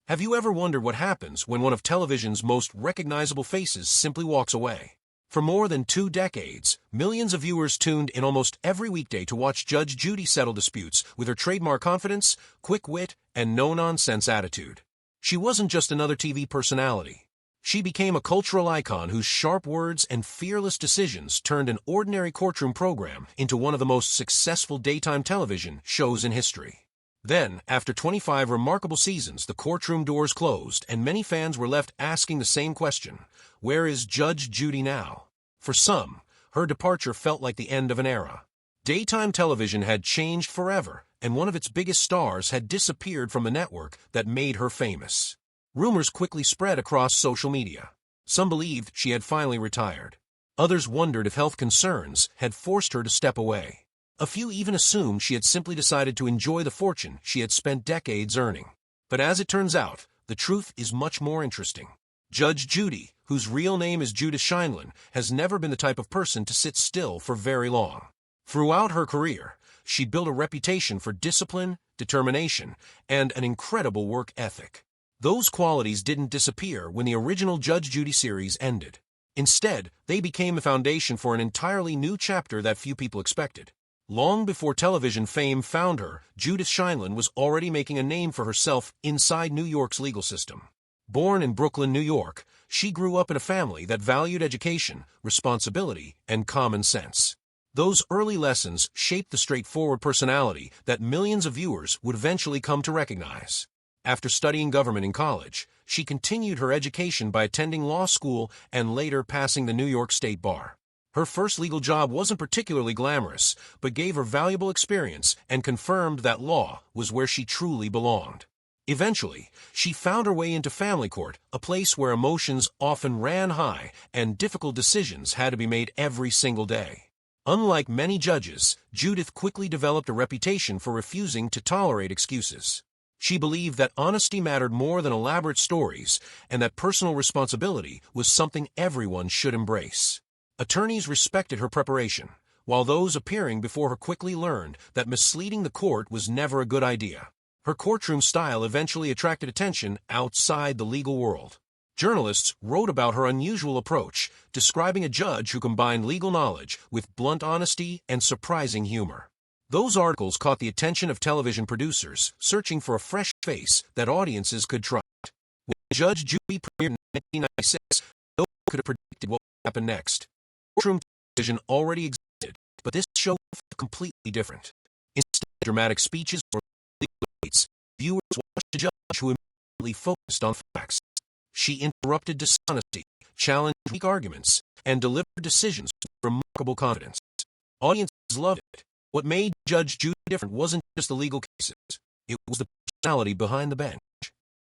Have you ever wondered what happens when one of television's most recognizable faces simply walks away? For more than 2 decades, millions of viewers tuned in almost every weekday to watch Judge Judy settle disputes with her trademark confidence, quick wit, and no-nonsense attitude. She wasn't just another TV personality. She became a cultural icon whose sharp words and fearless decisions turned an ordinary courtroom program into one of the most successful daytime television shows in history. Then, after 25 remarkable seasons, the courtroom doors closed, and many fans were left asking the same question: where is Judge Judy now? For some, her departure felt like the end of an era. Daytime television had changed forever, and one of its biggest stars had disappeared from the network that made her famous. Rumors quickly spread across social media. Some believed she had finally retired. Others wondered if health concerns had forced her to step away. A few even assumed she had simply decided to enjoy the fortune she had spent decades earning. But as it turns out, the truth is much more interesting. Judge Judy, whose real name is Judith Sheindlin, has never been the type of person to sit still for very long. Throughout her career, she built a reputation for discipline, determination, and an incredible work ethic. Those qualities didn't disappear when the original Judge Judy series ended. Instead, they became the foundation for an entirely new chapter that few people expected. Long before television fame found her, Judith Sheindlin was already making a name for herself inside New York's legal system. Born in Brooklyn, New York, she grew up in a family that valued education, responsibility, and common sense. Those early lessons shaped the straightforward personality that millions of viewers would eventually come to recognize. After studying government in college, she continued her education by attending law school and later passing the New York State Bar. Her first legal job wasn't particularly glamorous, but gave her valuable experience and confirmed that law was where she truly belonged. Eventually, she found her way into family court, a place where emotions often ran high and difficult decisions had to be made every single day. Unlike many judges, Judith quickly developed a reputation for refusing to tolerate excuses. She believed that honesty mattered more than elaborate stories, and that personal responsibility was something everyone should embrace. Attorneys respected her preparation, while those appearing before her quickly learned that misleading the court was never a good idea. Her courtroom style eventually attracted attention outside the legal world. Journalists wrote about her unusual approach, describing a judge who combined legal knowledge with blunt honesty and surprising humor. Those articles caught the attention of television producers, searching for a fresh face that audiences could trust. When Judge Judy premiered in 1996, no one could have predicted what would happen next. Courtroom television already existed, but this show felt completely different. Instead of dramatic speeches or legal debates, viewers watched a judge who immediately focused on facts. She interrupted dishonesty, challenged weak arguments, and delivered decisions with remarkable confidence. Audiences loved it. What made Judge Judy different wasn't just the legal cases. It was the personality behind the bench.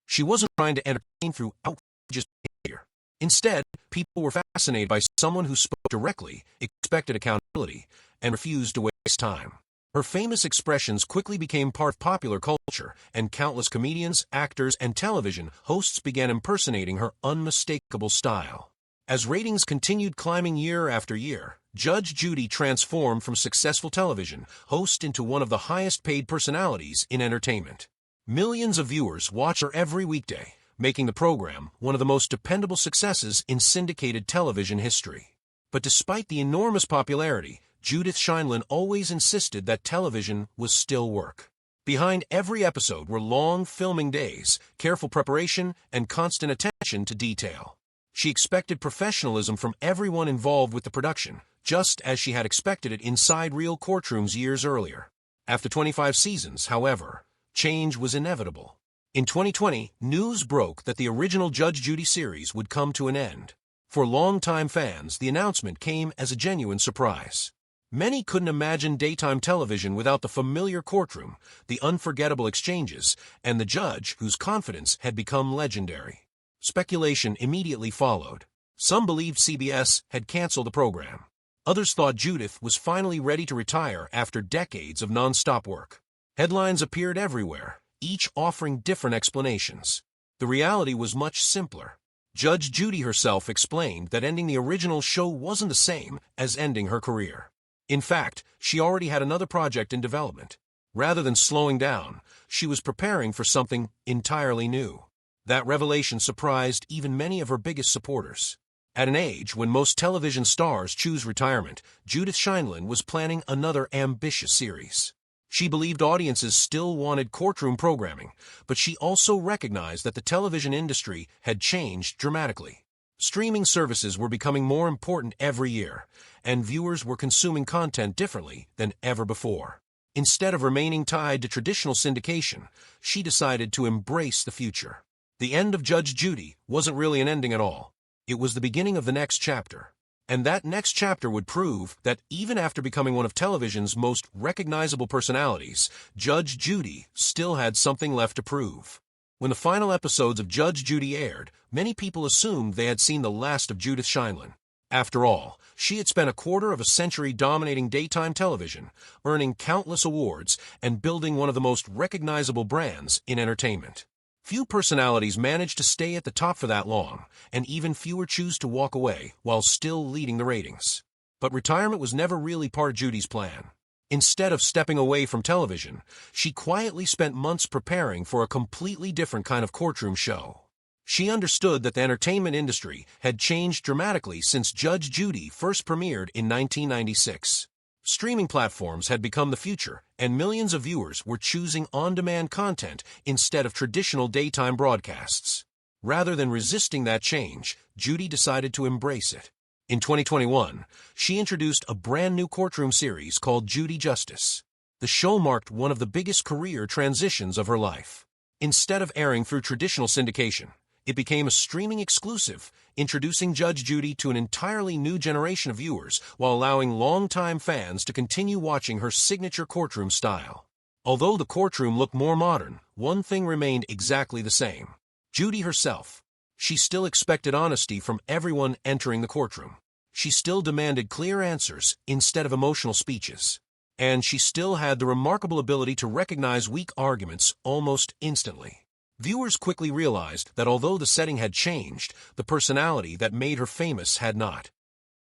She wasn't trying to entertain through outrageous behavior. Instead, people were fascinated by someone who spoke directly, expected accountability, and refused to waste time. Her famous expressions quickly became part of popular culture, and countless comedians, actors, and television hosts began impersonating her unmistakable style. As ratings continued climbing year after year, Judge Judy transformed from successful television host into one of the highest-paid personalities in entertainment. Millions of viewers watch her every weekday, making the program one of the most dependable successes in syndicated television history. But despite the enormous popularity, Judith Sheindlin always insisted that television was still work. Behind every episode were long filming days, careful preparation, and constant attention to detail. She expected professionalism from everyone involved with the production, just as she had expected it inside real courtrooms years earlier. After 25 seasons, however, change was inevitable. In 2020, news broke that the original Judge Judy series would come to an end. For longtime fans, the announcement came as a genuine surprise. Many couldn't imagine daytime television without the familiar courtroom, the unforgettable exchanges, and the judge whose confidence had become legendary. Speculation immediately followed. Some believed CBS had canceled the program. Others thought Judith was finally ready to retire after decades of non-stop work. Headlines appeared everywhere, each offering different explanations. The reality was much simpler. Judge Judy herself explained that ending the original show wasn't the same as ending her career. In fact, she already had another project in development. Rather than slowing down, she was preparing for something entirely new. That revelation surprised even many of her biggest supporters. At an age when most television stars choose retirement, Judith Sheindlin was planning another ambitious series. She believed audiences still wanted courtroom programming, but she also recognized that the television industry had changed dramatically. Streaming services were becoming more important every year, and viewers were consuming content differently than ever before. Instead of remaining tied to traditional syndication, she decided to embrace the future. The end of Judge Judy wasn't really an ending at all. It was the beginning of the next chapter. And that next chapter would prove that even after becoming one of television's most recognizable personalities, Judge Judy still had something left to prove. When the final episodes of Judge Judy aired, many people assumed they had seen the last of Judith Sheindlin. After all, she had spent a quarter of a century dominating daytime television, earning countless awards, and building one of the most recognizable brands in entertainment. Few personalities manage to stay at the top for that long, and even fewer choose to walk away while still leading the ratings. But retirement was never really part of Judy's plan. Instead of stepping away from television, she quietly spent months preparing for a completely different kind of courtroom show. She understood that the entertainment industry had changed dramatically since Judge Judy first premiered in 1996. Streaming platforms had become the future, and millions of viewers were choosing on-demand content instead of traditional daytime broadcasts. Rather than resisting that change, Judy decided to embrace it. In 2021, she introduced a brand new courtroom series called Judy Justice. The show marked one of the biggest career transitions of her life. Instead of airing through traditional syndication, it became a streaming exclusive, introducing Judge Judy to an entirely new generation of viewers while allowing longtime fans to continue watching her signature courtroom style. Although the courtroom looked more modern, one thing remained exactly the same: Judy herself. She still expected honesty from everyone entering the courtroom. She still demanded clear answers instead of emotional speeches. And she still had the remarkable ability to recognize weak arguments almost instantly. Viewers quickly realized that although the setting had changed, the personality that made her famous had not.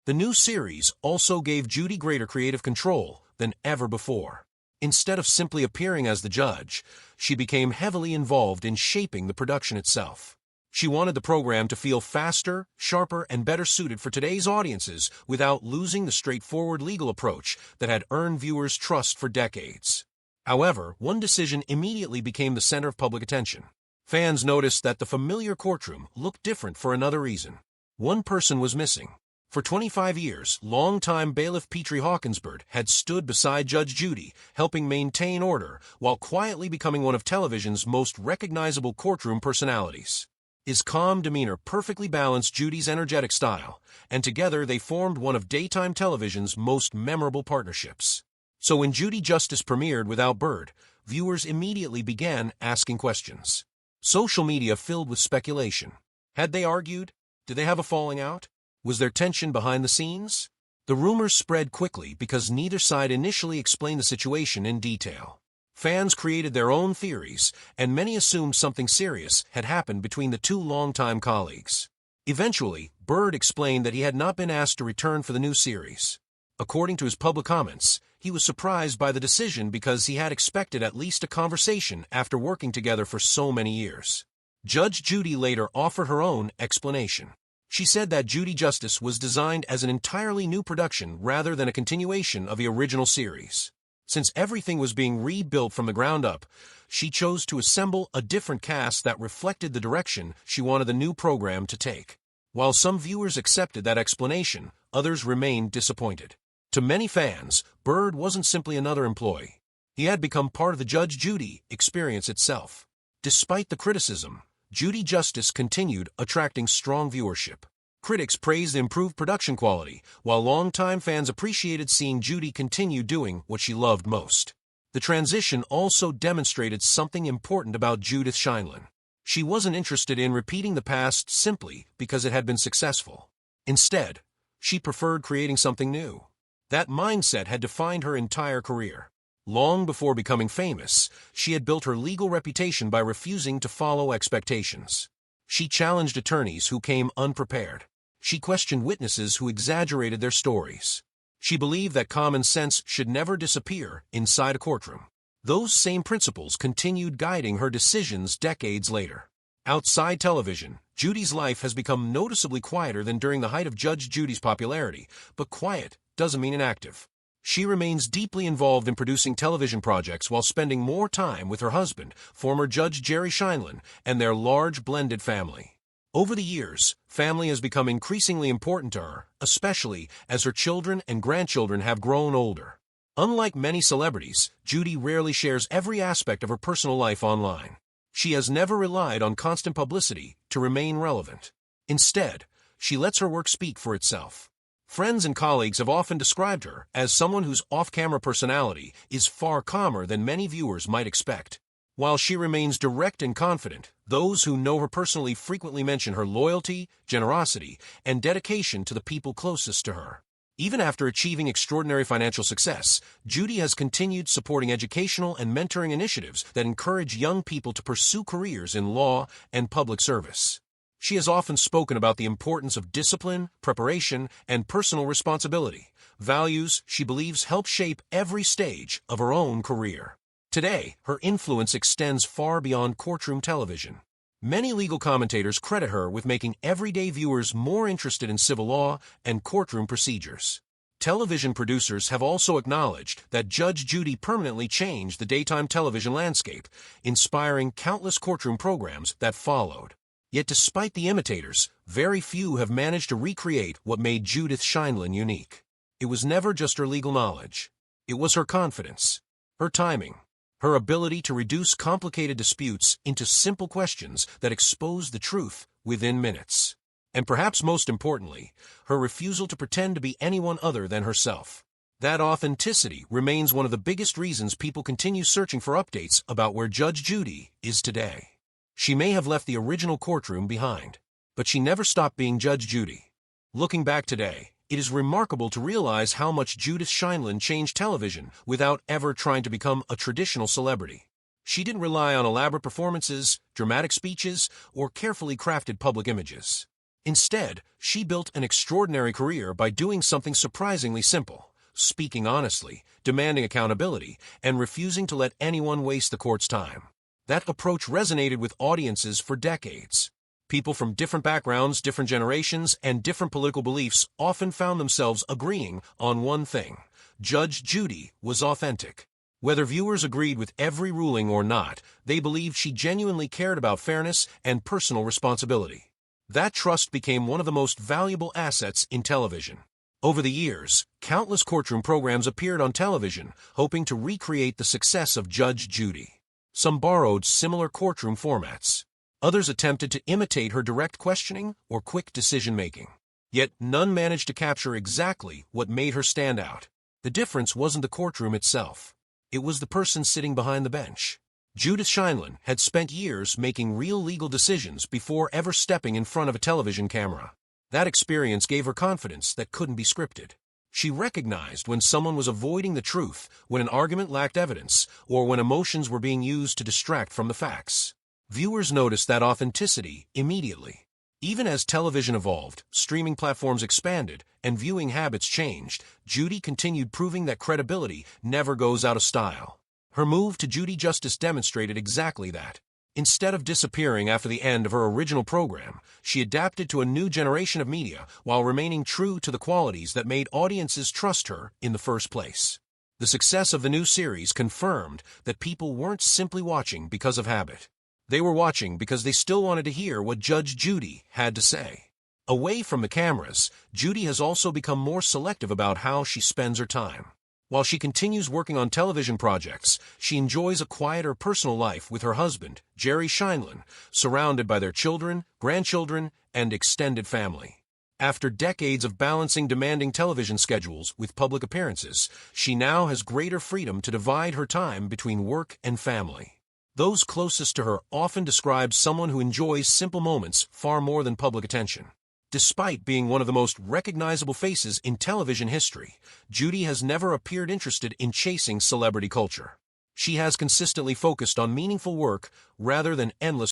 The new series also gave Judy greater creative control than ever before. Instead of simply appearing as the judge, she became heavily involved in shaping the production itself. She wanted the program to feel faster, sharper, and better suited for today's audiences without losing the straightforward legal approach that had earned viewers' trust for decades. However, one decision immediately became the center of public attention. Fans noticed that the familiar courtroom looked different for another reason. One person was missing. For 25 years, longtime bailiff Petrie Hawkinsbird had stood beside Judge Judy, helping maintain order while quietly becoming one of television's most recognizable courtroom personalities. His calm demeanor perfectly balanced Judy's energetic style, and together they formed one of daytime television's most memorable partnerships. So when Judy Justice premiered without Bird, viewers immediately began asking questions. Social media filled with speculation. Had they argued? Did they have a falling out? Was there tension behind the scenes? The rumors spread quickly because neither side initially explained the situation in detail. Fans created their own theories, and many assumed something serious had happened between the two longtime colleagues. Eventually, Bird explained that he had not been asked to return for the new series. According to his public comments, he was surprised by the decision because he had expected at least a conversation after working together for so many years. Judge Judy later offered her own explanation. She said that Judy Justice was designed as an entirely new production rather than a continuation of the original series. Since everything was being rebuilt from the ground up, she chose to assemble a different cast that reflected the direction she wanted the new program to take. While some viewers accepted that explanation, others remained disappointed. To many fans, Bird wasn't simply another employee. He had become part of the Judge Judy experience itself. Despite the criticism, Judy Justice continued attracting strong viewership. Critics praised the improved production quality, while longtime fans appreciated seeing Judy continue doing what she loved most. The transition also demonstrated something important about Judith Sheindlin. She wasn't interested in repeating the past simply because it had been successful. Instead, she preferred creating something new. That mindset had defined her entire career. Long before becoming famous, she had built her legal reputation by refusing to follow expectations. She challenged attorneys who came unprepared. She questioned witnesses who exaggerated their stories. She believed that common sense should never disappear inside a courtroom. Those same principles continued guiding her decisions decades later. Outside television, Judy's life has become noticeably quieter than during the height of Judge Judy's popularity, but quiet doesn't mean inactive. She remains deeply involved in producing television projects while spending more time with her husband, former Judge Jerry Scheinlin, and their large blended family. Over the years, family has become increasingly important to her, especially as her children and grandchildren have grown older. Unlike many celebrities, Judy rarely shares every aspect of her personal life online. She has never relied on constant publicity to remain relevant. Instead, she lets her work speak for itself. Friends and colleagues have often described her as someone whose off-camera personality is far calmer than many viewers might expect. While she remains direct and confident, those who know her personally frequently mention her loyalty, generosity, and dedication to the people closest to her. Even after achieving extraordinary financial success, Judy has continued supporting educational and mentoring initiatives that encourage young people to pursue careers in law and public service. She has often spoken about the importance of discipline, preparation, and personal responsibility, values she believes help shape every stage of her own career. Today, her influence extends far beyond courtroom television. Many legal commentators credit her with making everyday viewers more interested in civil law and courtroom procedures. Television producers have also acknowledged that Judge Judy permanently changed the daytime television landscape, inspiring countless courtroom programs that followed. Yet despite the imitators, very few have managed to recreate what made Judith Scheinlin unique. It was never just her legal knowledge. It was her confidence, her timing, her ability to reduce complicated disputes into simple questions that expose the truth within minutes. And perhaps most importantly, her refusal to pretend to be anyone other than herself. That authenticity remains one of the biggest reasons people continue searching for updates about where Judge Judy is today. She may have left the original courtroom behind, but she never stopped being Judge Judy. Looking back today, it is remarkable to realize how much Judith Scheinlin changed television without ever trying to become a traditional celebrity. She didn't rely on elaborate performances, dramatic speeches, or carefully crafted public images. Instead, she built an extraordinary career by doing something surprisingly simple: speaking honestly, demanding accountability, and refusing to let anyone waste the court's time. That approach resonated with audiences for decades. People from different backgrounds, different generations, and different political beliefs often found themselves agreeing on one thing: Judge Judy was authentic. Whether viewers agreed with every ruling or not, they believed she genuinely cared about fairness and personal responsibility. That trust became one of the most valuable assets in television. Over the years, countless courtroom programs appeared on television, hoping to recreate the success of Judge Judy. Some borrowed similar courtroom formats. Others attempted to imitate her direct questioning or quick decision-making. Yet none managed to capture exactly what made her stand out. The difference wasn't the courtroom itself. It was the person sitting behind the bench. Judith Scheinlin had spent years making real legal decisions before ever stepping in front of a television camera. That experience gave her confidence that couldn't be scripted. She recognized when someone was avoiding the truth, when an argument lacked evidence, or when emotions were being used to distract from the facts. Viewers noticed that authenticity immediately. Even as television evolved, streaming platforms expanded, and viewing habits changed, Judy continued proving that credibility never goes out of style. Her move to Judy Justice demonstrated exactly that. Instead of disappearing after the end of her original program, she adapted to a new generation of media while remaining true to the qualities that made audiences trust her in the first place. The success of the new series confirmed that people weren't simply watching because of habit. They were watching because they still wanted to hear what Judge Judy had to say. Away from the cameras, Judy has also become more selective about how she spends her time. While she continues working on television projects, she enjoys a quieter personal life with her husband, Jerry Scheinlin, surrounded by their children, grandchildren, and extended family. After decades of balancing demanding television schedules with public appearances, she now has greater freedom to divide her time between work and family. Those closest to her often describe someone who enjoys simple moments far more than public attention. Despite being one of the most recognizable faces in television history, Judy has never appeared interested in chasing celebrity culture. She has consistently focused on meaningful work rather than endless